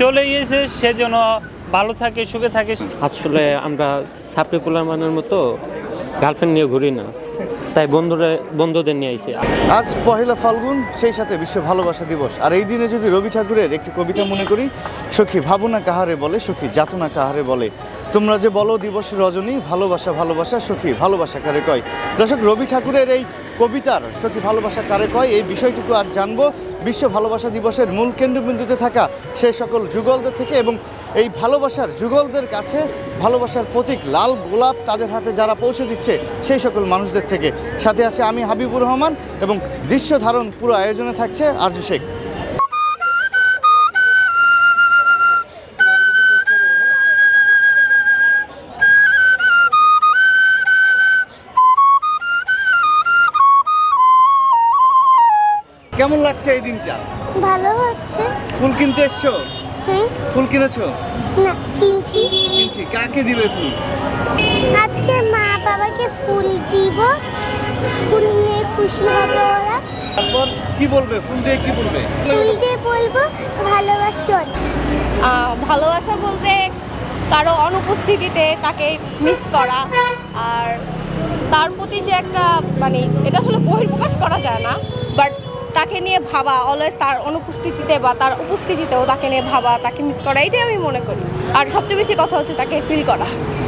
চলে গিয়েছে, সে যেন ভালো থাকে, সুখে থাকে। আসলে আমরা সাপ্লি পোলার মতো গার্লফ্রেন্ড নিয়ে ঘুরি না, তাই বন্ধুদের নিয়ে আইছি। আজ পহেলা ফাল্গুন, সেই সাথে বিশ্ব ভালোবাসা দিবস। আর এই দিনে যদি রবি ঠাকুরের একটি কবিতা মনে করি, সখী ভাবনা কাহারে বলে, সখী যাতনা কাহারে বলে, তোমরা যে বলো দিবস রজনী, ভালোবাসা ভালোবাসা সখী ভালোবাসা কারে কয়। দর্শক, রবি ঠাকুরের এই কবিতার সখী ভালোবাসা কারে কয় এই বিষয়টুকু আজ জানবো বিশ্ব ভালোবাসা দিবসের মূল কেন্দ্রবিন্দুতে থাকা সেই সকল যুগলদের থেকে, এবং এই ভালোবাসার যুগলদের কাছে ভালোবাসার প্রতীক লাল গোলাপ তাদের হাতে যারা পৌঁছে দিচ্ছে সেই সকল মানুষদের থেকে। সাথে আছে আমি হাবিবুর রহমান, এবং দৃশ্য ধারণ পুরো আয়োজনে থাকছে আরজু শেখ। কেমন লাগছে এই দিনটা? ভালো হচ্ছে। ফুল কিনতে এসছো? ফুল কিনেছো? না, কিনছি। কাকে দিবে ফুল? আজকে মা বাবাকে ফুল দিব, ফুল নিয়ে খুশি হবে ওরা। তারপর কি বলবে? ফুল দিয়ে কি বলবে? ফুল দিয়ে বলবো ভালোবাসি। ভালোবাসা বলতে কারো অনুপস্থিতিতে তাকে মিস করা, আর তার প্রতি যে একটা মানে এটা আসলে বহির্প্রকাশ করা যায় না, বাট তাকে নিয়ে ভাবা, অলওয়েজ তার অনুপস্থিতিতে বা তার উপস্থিতিতেও তাকে নিয়ে ভাবা, তাকে মিস করা, এটাই আমি মনে করি। আর সবচেয়ে বেশি কথা হচ্ছে তাকে ফিল করা।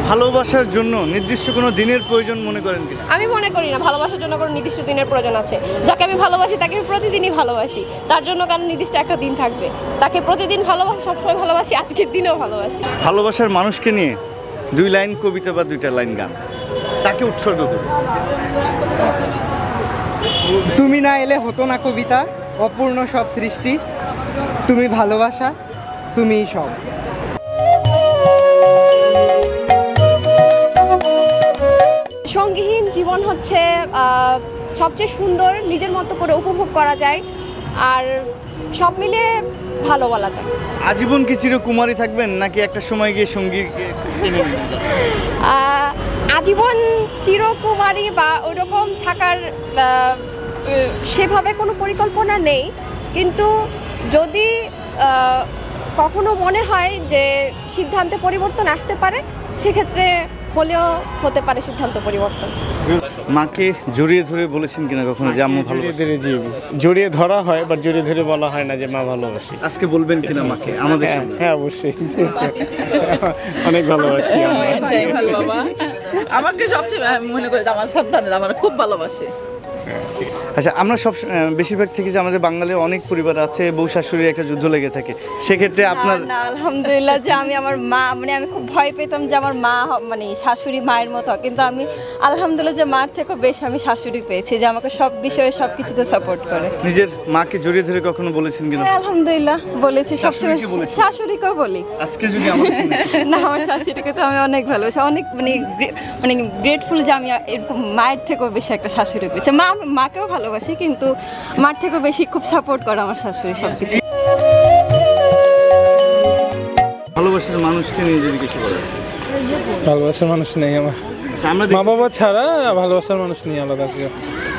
ভালোবাসার জন্য নির্দিষ্ট কোনো দিনের প্রয়োজন মনে করেন কিনা? আমি মনে করি না ভালোবাসার জন্য কোনো নির্দিষ্ট দিনের প্রয়োজন আছে। যাকে আমি ভালোবাসি তাকে আমি প্রতিদিনই ভালোবাসি, তার জন্য কারণ নির্দিষ্ট একটা দিন থাকবে। তাকে প্রতিদিন ভালোবাসি, সবসময় ভালোবাসি, আজকের দিনেও ভালোবাসি। ভালোবাসার মানুষকে নিয়ে 2 লাইন কবিতা বা 2টা লাইন গান তাকে উৎসর্গ করুন। তুমি না এলে হতো না কবিতা, অপূর্ণ সব সৃষ্টি, তুমি ভালোবাসা, তুমিই সব। সঙ্গীহীন জীবন হচ্ছে সবচেয়ে সুন্দর, নিজের মতো করে উপভোগ করা যায়, আর সব মিলে ভালো বলা যায়। আজীবন কি চিরকুমারী থাকবেন, নাকি একটা সময় গিয়ে সঙ্গী আজীবন চিরকুমারী বা ওইরকম থাকার সেভাবে কোনো পরিকল্পনা নেই, কিন্তু যদি কখনো মনে হয় যে সিদ্ধান্তে পরিবর্তন আসতে পারে, সেক্ষেত্রে হলেও হতে পারে সিদ্ধান্ত পরিবর্তন। মাকে জড়িয়ে ধরে বলেছেন কিনা কখনো যে আম্মু ভালো? জড়িয়ে ধরা হয়, বাট জড়িয়ে ধরে বলা হয় না যে মা ভালোবাসি। আজকে বলবেন কিনা মাকে আমাদের? হ্যাঁ, অবশ্যই। অনেক ভালোবাসি। আমাকে সবচেয়ে মনে করে আমার সন্তানের আমার খুব ভালোবাসে। আচ্ছা, আমরা সব বেশিরভাগ থেকে যে আমাদের বাঙালির অনেক পরিবার আছে, বউ শাশুড়ির একটা যুদ্ধ লেগে থাকে, সেক্ষেত্রে আপনার? না, আলহামদুলিল্লাহ যে আমি আমার মা, মানে আমি খুব ভয় পেতাম যে আমার মা মানে শাশুড়ি মায়ের মতো, কিন্তু আমি আলহামদুলিল্লাহ যে মার থেকেও বেশি আমি শাশুড়ি পেয়েছি, যে আমাকে সব বিষয়ে সব কিছুতে সাপোর্ট করে। নিজের মাকে জড়িয়ে ধরে কখনো বলেছেন কিনা? আলহামদুলিল্লাহ বলেছি, সবসময় শাশুড়িকেও বলি। আজকে যদি আমার না, আমার শাশুড়িকে তো আমি অনেক ভালোবাসি, অনেক মানে গ্রেটফুল যে আমি এরকম মায়ের থেকেও বেশি একটা শাশুড়ি পেয়েছি। মাকেও ভালোবাসি, কিন্তু মার থেকেও বেশি খুব সাপোর্ট করে আমার শাশুড়ি সবকিছু। ভালোবাসার মানুষকে নিয়ে যদি কিছু বলেন? ভালোবাসার মানুষ নেই আমার, মা বাবা ছাড়া ভালোবাসার মানুষ নেই আলাদা কেউ।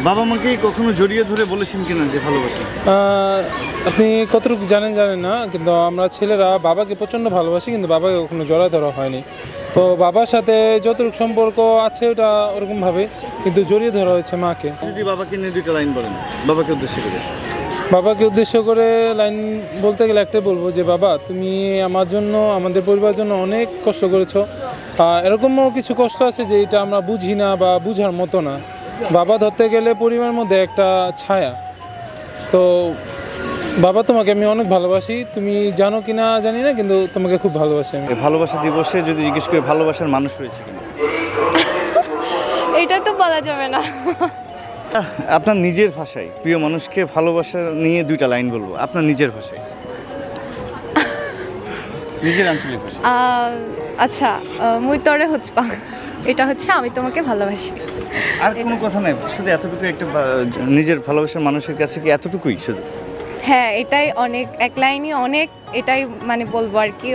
বাবা মাকে কখনো জড়িয়ে ধরে বলেছেন কিনা যে ভালোবাসি? আপনি কতটুকু জানেন না, কিন্তু আমরা ছেলেরা বাবাকে প্রচণ্ড ভালোবাসি, কিন্তু বাবাকে কখনো জড়ায় ধরা হয়নি। তো বাবার সাথে যতটুকু সম্পর্ক আছে ওটা ওরকমভাবে, কিন্তু জড়িয়ে ধরা হয়েছে মাকে। যদি বাবাকে নিয়ে 2টা লাইন বলেন বাবাকে উদ্দেশ্য করে। বাবাকে উদ্দেশ্য করে লাইন বলতে গেলে একটাই বলবো যে বাবা, তুমি আমার জন্য, আমাদের পরিবারের জন্য অনেক কষ্ট করেছো। এরকমও কিছু কষ্ট আছে যে এটা আমরা বুঝি না বা বুঝার মতো না। বাবা ধরতে গেলে পরিবারের মধ্যে একটা ছায়া। তো বাবা, তোমাকে আমি অনেক ভালোবাসি, তুমি জানো কিনা জানি না, কিন্তু তোমাকে খুব ভালোবাসি আমি। ভালোবাসা দিবসে যদি জিজ্ঞেস করে ভালোবাসার মানুষ রয়েছে কিনা? এটা তো বলা যাবে না। আপনার নিজের ভাষায় প্রিয় মানুষকে ভালোবাসা নিয়ে 2টা লাইন বলবো, আপনার নিজের ভাষায়, নিজের আঞ্চলিক ভাষায়। আচ্ছা, মুই তরে হচ্ছে, এটা হচ্ছে আমি তোমাকে ভালোবাসি। আর কোনো কথা নাই, শুধু এতটুকু একটা নিজের ভালোবাসার মানুষের কাছে কি এতটুকুই শুধু? হ্যাঁ, এটাই অনেক, এক লাইনই অনেক, এটাই মানে বলবো আর কি,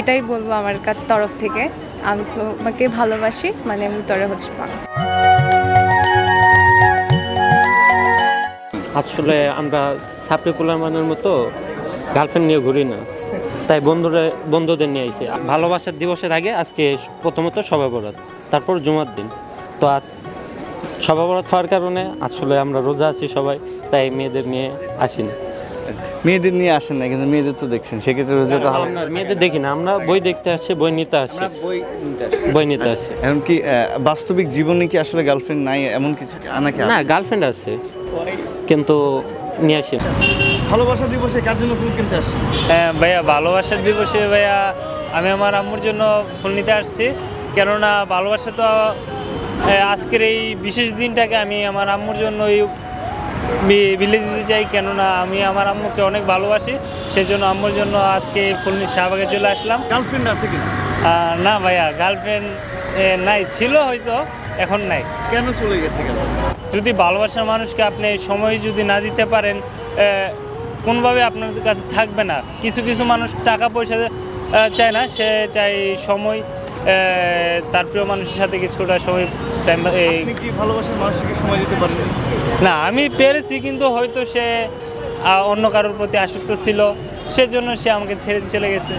এটাই বলবো আমার কাছে তরফ থেকে, আমি তোমাকে ভালোবাসি, মানে আমি তরে হচ্ছে। আসলে আমরা সাপ্লি পোলার মতো গার্লফ্রেন্ড নিয়ে ঘুরি না, তাই বন্ধুদের নিয়ে আইছে। ভালোবাসার দিবসের আগে আজকে প্রথমত শবে বরাত, তারপর জুমার দিন। তো শবে বরাত হওয়ার কারণে আসলে আমরা রোজা আছি সবাই, তাই মেয়েদের নিয়ে আসিনি। মেয়েদের নিয়ে আসেন না, কিন্তু মেয়েদের তো দেখছেন, সেক্ষেত্রে রোজা তো হারাম। মেয়েদের দেখি না, আমরা বই দেখতে আসছি, বই নিতে আসছি, বই নিতে আসছি। এখন কি বাস্তবিক জীবনে কি আসলে গার্লফ্রেন্ড নাই এমন কিছু আনাকে? না, গার্লফ্রেন্ড আছে কিন্তু নিয়ে আসি না। ভালোবাসা দিবসে কার জন্য ফুল কিনতে আসছেন? হ্যাঁ ভাইয়া, ভালোবাসার দিবসে ভাইয়া আমি আমার আম্মুর জন্য ফুল নিতে আসছি। কেননা ভালোবাসা তো আজকের এই বিশেষ দিনটাকে আমি আমার আম্মুর জন্য বিলে দিতে চাই। কেননা আমি আমার আম্মুকে অনেক ভালোবাসি, সেজন্য আম্মুর জন্য আজকে ফুল নিয়ে শাহবাগে চলে আসলাম। গার্লফ্রেন্ড আছে কি? না ভাইয়া, গার্লফ্রেন্ড নাই, ছিল হয়তো, এখন নাই। কেন চলে গেছে? কেন? যদি ভালোবাসার মানুষকে আপনি সময় যদি না দিতে পারেন, কোনোভাবে আপনার কাছে থাকবে না। কিছু কিছু মানুষ টাকা পয়সা চায় না, সে চাই সময়, তার প্রিয় মানুষের সাথে কিছুটা সময়। আপনি কি ভালোবাসার মানুষকে সময় দিতে পারেন? না, আমি পেরেছি, কিন্তু হয়তো সে অন্য কারোর প্রতি আসক্ত ছিল, সেজন্য সে আমাকে ছেড়ে চলে গেছে।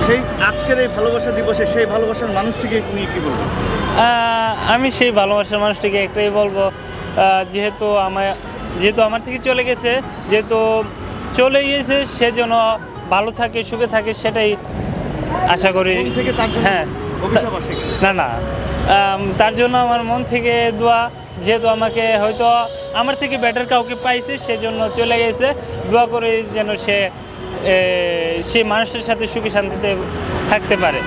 সেই আজকের এই ভালোবাসা দিবসে সেই ভালোবাসার মানুষটিকে নিয়ে কি বলবেন? আমি সেই ভালোবাসার মানুষটিকে একটাই বলবো, যেহেতু আমার থেকে চলে গেছে, যেহেতু চলে গিয়েছে, সে যেন ভালো থাকে, সুখে থাকে, সেটাই আশা করি। হ্যাঁ, না, তার জন্য আমার মন থেকে দোয়া। যেহেতু আমাকে হয়তো আমার থেকে বেটার কাউকে পাইছে, সেজন্য চলে গেছে। দোয়া করে যেন সে মানুষটার সাথে সুখে শান্তিতে থাকতে পারে।